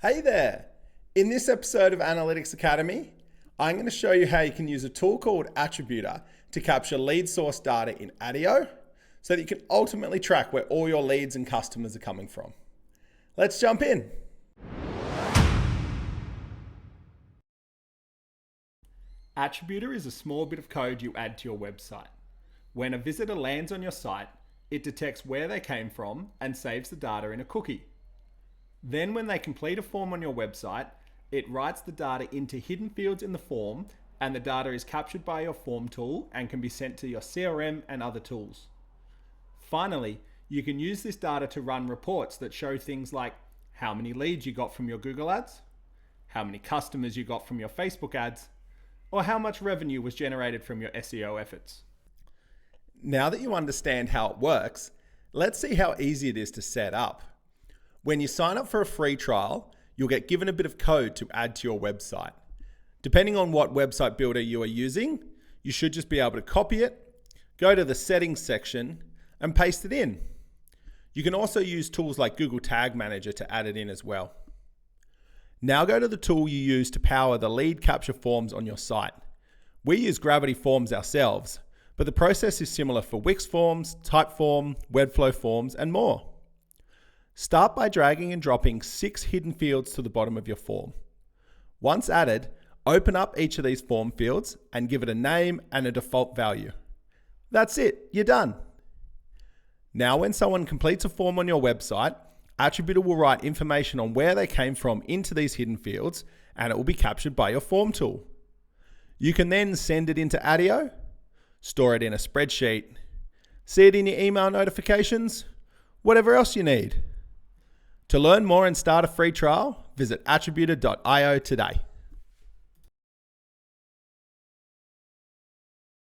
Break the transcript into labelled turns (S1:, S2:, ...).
S1: Hey there! In this episode of Analytics Academy, I'm going to show you how you can use a tool called Attributor to capture lead source data in Attio so that you can ultimately track where all your leads and customers are coming from. Let's jump in. Attributor is a small bit of code you add to your website. When a visitor lands on your site, it detects where they came from and saves the data in a cookie. Then when they complete a form on your website, it writes the data into hidden fields in the form, and the data is captured by your form tool and can be sent to your CRM and other tools. Finally, you can use this data to run reports that show things like how many leads you got from your Google ads, how many customers you got from your Facebook ads, or how much revenue was generated from your SEO efforts. Now that you understand how it works, let's see how easy it is to set up. When you sign up for a free trial, you'll get given a bit of code to add to your website. Depending on what website builder you are using, you should just be able to copy it, go to the settings section, and paste it in. You can also use tools like Google Tag Manager to add it in as well. Now go to the tool you use to power the lead capture forms on your site. We use Gravity Forms ourselves, but the process is similar for Wix Forms, Typeform, Webflow Forms, and more. Start by dragging and dropping 6 hidden fields to the bottom of your form. Once added, open up each of these form fields and give it a name and a default value. That's it, you're done. Now when someone completes a form on your website, Attributor will write information on where they came from into these hidden fields, and it will be captured by your form tool. You can then send it into Attio, store it in a spreadsheet, see it in your email notifications, whatever else you need. To learn more and start a free trial, visit attributor.io today.